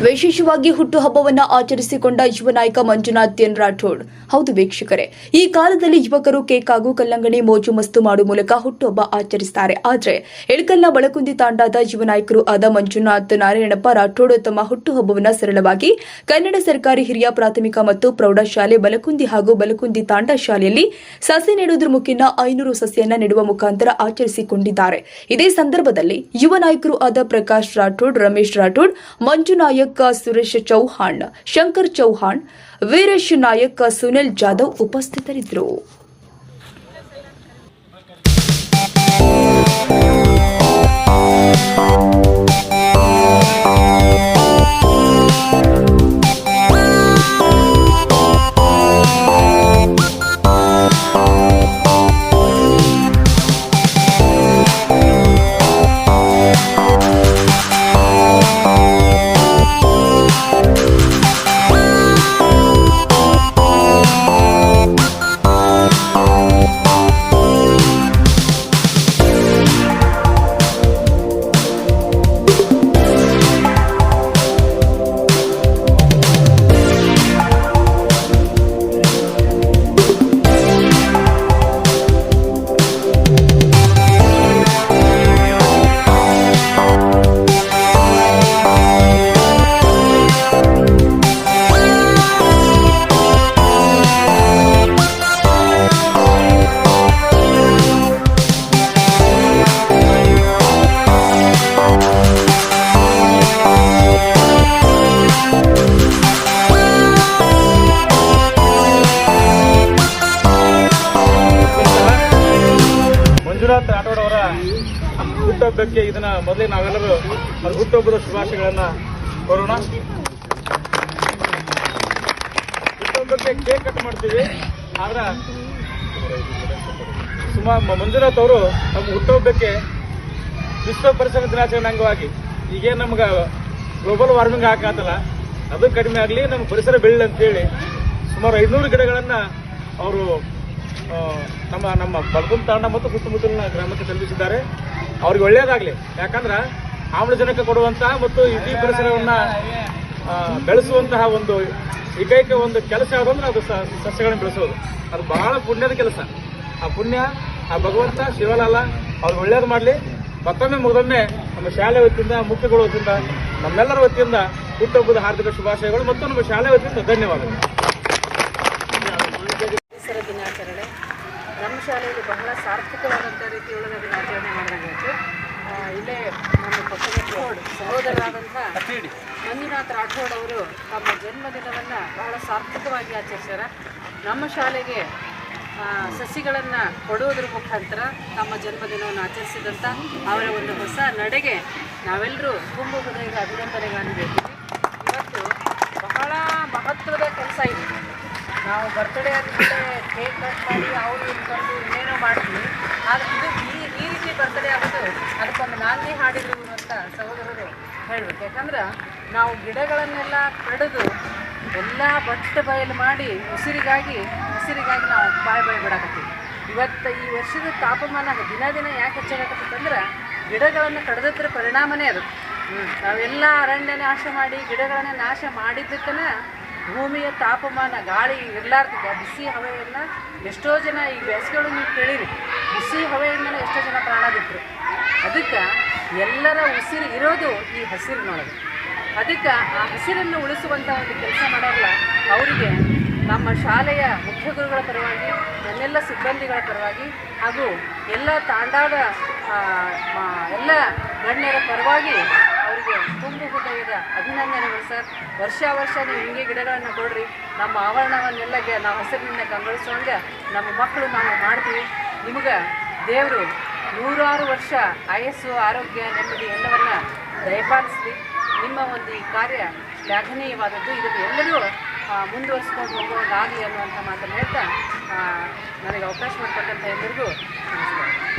ವಿಶೇಷವಾಗಿ ಹುಟ್ಟುಹಬ್ಬವನ್ನು ಆಚರಿಸಿಕೊಂಡ ಯುವ ನಾಯಕ ಮಂಜುನಾಥ್ ಎನ್ ರಾಠೋಡ್. ಹೌದು ವೀಕ್ಷಕರೇ, ಈ ಕಾಲದಲ್ಲಿ ಯುವಕರು ಕೇಕ್ ಹಾಗೂ ಕಲ್ಲಂಗಡಿ ಮೋಜು ಮಸ್ತು ಮಾಡುವ ಮೂಲಕ ಹುಟ್ಟುಹಬ್ಬ ಆಚರಿಸುತ್ತಾರೆ. ಆದರೆ ಇಳಕಲ್ನ ಬಳಕುಂದಿ ತಾಂಡಾದ ಯುವ ನಾಯಕರು ಆದ ಮಂಜುನಾಥ್ ನಾರಾಯಣಪ್ಪ ರಾಠೋಡ್ ತಮ್ಮ ಹುಟ್ಟುಹಬ್ಬವನ್ನು ಸರಳವಾಗಿ ಕನ್ನಡ ಸರ್ಕಾರಿ ಹಿರಿಯ ಪ್ರಾಥಮಿಕ ಮತ್ತು ಪ್ರೌಢಶಾಲೆ ಬಲಕುಂದಿ ಹಾಗೂ ಬಲಕುಂದಿ ತಾಂಡಾ ಶಾಲೆಯಲ್ಲಿ ಸಸಿ ನೆಡುವುದರ ಮುಖೇನ 500 ಸಸಿಯನ್ನ ನೆಡುವ ಮುಖಾಂತರ ಆಚರಿಸಿಕೊಂಡಿದ್ದಾರೆ. ಇದೇ ಸಂದರ್ಭದಲ್ಲಿ ಯುವ ನಾಯಕರು ಆದ ಪ್ರಕಾಶ್ ರಾಠೋಡ್, ರಮೇಶ್ ರಾಠೋಡ್, ಮಂಜು ನಾಯಕ್, ಸುರೇಶ್ ಚೌಹಾಣ್, ಶಂಕರ್ ಚೌಹಾಣ್, ವೀರೇಶ್ ನಾಯಕ್, ಸುನಿಲ್ ಜಾಧವ್ ಉಪಸ್ಥಿತರಿದ್ದರು. ಮಂಜುನಾಥ್ ರಾಠೋಡ್ ಅವರ ಹುಟ್ಟುಹಬ್ಬಕ್ಕೆ ಇದನ್ನ ಮೊದಲೇ ನಾವೆಲ್ಲರೂ ಹುಟ್ಟುಹಬ್ಬದ ಶುಭಾಶಯಗಳನ್ನ ಕೋರೋಣ. ಹುಟ್ಟುಹಬ್ಬಕ್ಕೆ ಕೇಕ್ ಕಟ್ ಮಾಡ್ತೀವಿ. ಆದ್ರೆ ಮಂಜುನಾಥ್ ಅವರು ನಮ್ಮ ಹುಟ್ಟುಹಬ್ಬಕ್ಕೆ ವಿಶ್ವ ಪರಿಸರ ದಿನಾಚರಣೆ ಅಂಗವಾಗಿ ಈಗೇನು ನಮ್ಗೆ ಗ್ಲೋಬಲ್ ವಾರ್ಮಿಂಗ್ ಹಾಕತ್ತಲ್ಲ, ಅದು ಕಡಿಮೆ ಆಗಲಿ, ನಮ್ಮ ಪರಿಸರ ಬೆಳ್ಳಿ ಅಂತೇಳಿ ಸುಮಾರು 500 ಗಿಡಗಳನ್ನು ಅವರು ನಮ್ಮ ಬಲಕುಂದಿ ತಾಂಡ ಮತ್ತು ಸುತ್ತಮುತ್ತಲಿನ ಗ್ರಾಮಕ್ಕೆ ತಲುಪಿಸಿದ್ದಾರೆ. ಅವ್ರಿಗೆ ಒಳ್ಳೆಯದಾಗಲಿ. ಯಾಕಂದ್ರೆ ಆಮ್ಲಜನಕ ಕೊಡುವಂತಹ ಮತ್ತು ಇಡೀ ಪರಿಸರವನ್ನು ಬೆಳೆಸುವಂತಹ ಒಂದು ಏಕೈಕ ಒಂದು ಕೆಲಸ ಯಾವುದಂದ್ರೆ ಅದು ಸಸ್ಯಗಳನ್ನು ಬೆಳೆಸೋದು. ಅದು ಬಹಳ ಪುಣ್ಯದ ಕೆಲಸ. ಆ ಪುಣ್ಯ ಆ ಭಗವಂತ ಶಿವಲಾಲ ಅವ್ರಿಗೆ ಒಳ್ಳೇದು ಮಾಡಲಿ. ಮತ್ತೊಮ್ಮೆ ನಮ್ಮ ಶಾಲೆ ವತಿಯಿಂದ, ಮುಖ್ಯಗಳ ವತಿಯಿಂದ, ನಮ್ಮೆಲ್ಲರ ವತಿಯಿಂದ ಹುಟ್ಟುಹಬ್ಬದ ಹಾರ್ದಿಕ ಶುಭಾಶಯಗಳು ಮತ್ತು ನಮ್ಮ ಶಾಲೆ ವತಿಯಿಂದ ಧನ್ಯವಾದಗಳು. ಪರಿಸರ ದಿನಾಚರಣೆ ನಮ್ಮ ಶಾಲೆಯಲ್ಲಿ ಬಹಳ ಸಾರ್ಥಕವಾದಂಥ ರೀತಿಯೊಳಗೆ ಅದನ್ನು ಆಚರಣೆ ಮಾಡಲಾಗಿತ್ತು. ಇಲ್ಲೇ ನಮ್ಮ ಪಕ್ಕದ ಸಹೋದರರಾದಂಥ ಮಂಜುನಾಥ್ ರಾಠೋಡ್ ಅವರು ತಮ್ಮ ಜನ್ಮದಿನವನ್ನು ಬಹಳ ಸಾರ್ಥಕವಾಗಿ ಆಚರಿಸ್ಯಾರ. ನಮ್ಮ ಶಾಲೆಗೆ ಸಸಿಗಳನ್ನು ಕೊಡುವುದರ ಮುಖಾಂತರ ತಮ್ಮ ಜನ್ಮದಿನವನ್ನು ಆಚರಿಸಿದಂಥ ಅವರ ಒಂದು ಹೊಸ ನಡೆಗೆ ನಾವೆಲ್ಲರೂ ತುಂಬು ಹೃದಯದ ಅಭಿನಂದನೆಗಳನ್ನು ಹೇಳ್ತೀವಿ. ಇವತ್ತು ಬಹಳ ಮಹತ್ವದ ಕೆಲಸ ಇದೆ. ನಾವು ಬರ್ತಡೇ ಆದಮೇಲೆ ಕೇಕ್ ಕಟ್ ಮಾಡಿ ಅವರು ಇಟ್ಕೊಂಡು ಇನ್ನೇನೋ ಮಾಡ್ತೀವಿ. ಆದರೆ ಇದು ಈ ರೀತಿ ಬರ್ತಡೇ ಆಗೋದು ಅದಕ್ಕೊಂದು ನಾಂದಿ ಹಾಡಿದ್ರು ಅಂತ ಸಹೋದರರು ಹೇಳಬೇಕು. ಯಾಕಂದ್ರೆ ನಾವು ಗಿಡಗಳನ್ನೆಲ್ಲ ಕಡಿದು ಎಲ್ಲ ಬಟ್ಟ ಬಯಲು ಮಾಡಿ ಉಸಿರಿಗಾಗಿ ನಾವು ಬಾಯಿ ಬಿಡಾಕತ್ತೀವಿ. ಇವತ್ತು ಈ ವರ್ಷದ ತಾಪಮಾನ ದಿನ ಯಾಕೆ ಹೆಚ್ಚಾಗತ್ತಂದ್ರೆ ಗಿಡಗಳನ್ನು ಕಡಿದ್ರ ಪರಿಣಾಮನೇ ಅದು. ನಾವೆಲ್ಲ ಅರಣ್ಯ ನಾಶ ಮಾಡಿ ಗಿಡಗಳನ್ನು ನಾಶ ಮಾಡಿದ್ದಕ್ಕನ ಭೂಮಿಯ ತಾಪಮಾನ, ಗಾಳಿ ಇರಲಾರ್ದಿದ್ದ ಬಿಸಿ ಹವೆಯನ್ನು ಎಷ್ಟೋ ಜನ ಈ ಬೇಸಿಗೆಗಳು ನೀವು ಕೇಳಿರಿ, ಬಿಸಿ ಹವೆಯಿಂದಲೇ ಎಷ್ಟೋ ಜನ ಪ್ರಾಣ ಬಿಟ್ಟರು. ಅದಕ್ಕೆ ಎಲ್ಲರ ಉಸಿರು ಇರೋದು ಈ ಹಸಿರಿನೊಳಗೆ. ಅದಕ್ಕೆ ಆ ಹಸಿರನ್ನು ಉಳಿಸುವಂಥ ಒಂದು ಕೆಲಸ ಮಾಡೋಲ್ಲ ಅವರಿಗೆ ನಮ್ಮ ಶಾಲೆಯ ಮುಖ್ಯ ಗುರುಗಳ ಪರವಾಗಿ, ನನ್ನೆಲ್ಲ ಸಿಬ್ಬಂದಿಗಳ ಪರವಾಗಿ ಹಾಗೂ ಎಲ್ಲ ತಾಂಡಾದ ಎಲ್ಲ ಗಣ್ಯರ ಪರವಾಗಿ ಅವರಿಗೆ ತುಂಬು ಹೃದಯದ ಅಭಿನಂದನೆಗಳು ಸರ್. ವರ್ಷ ನೀವು ಹಿಂಗೆ ಗಿಡಗಳನ್ನು ಕೊಡ್ರಿ. ನಮ್ಮ ಆವರಣವನ್ನೆಲ್ಲ ನಾವು ಹಸಿರಿನಿಂದ ಕಂಗೊಳಿಸುವಂಗೆ ನಮ್ಮ ಮಕ್ಕಳು ನಾವು ಮಾಡ್ತೀವಿ. ನಿಮಗೆ ದೇವರು 100 ವರ್ಷ ಆಯಸ್ಸು, ಆರೋಗ್ಯ, ನೆಮ್ಮದಿ ಎಲ್ಲವನ್ನು ದಯಪಾಲಿಸಲಿ. ನಿಮ್ಮ ಒಂದು ಈ ಕಾರ್ಯ ಶ್ಲಾಘನೀಯವಾದದ್ದು. ಇದನ್ನು ಎಲ್ಲರೂ ಮುಂದುವರಿಸ್ಕೊಂಡು ಹೋಗುವಾಗಲಿ ಅನ್ನುವಂಥ ಮಾತನ್ನು ಹೇಳ್ತಾ ನನಗೆ ಅವಕಾಶ ಮಾಡಿಕೊಟ್ಟಂಥ ಎಲ್ಲರಿಗೂ ನಮಸ್ಕಾರ.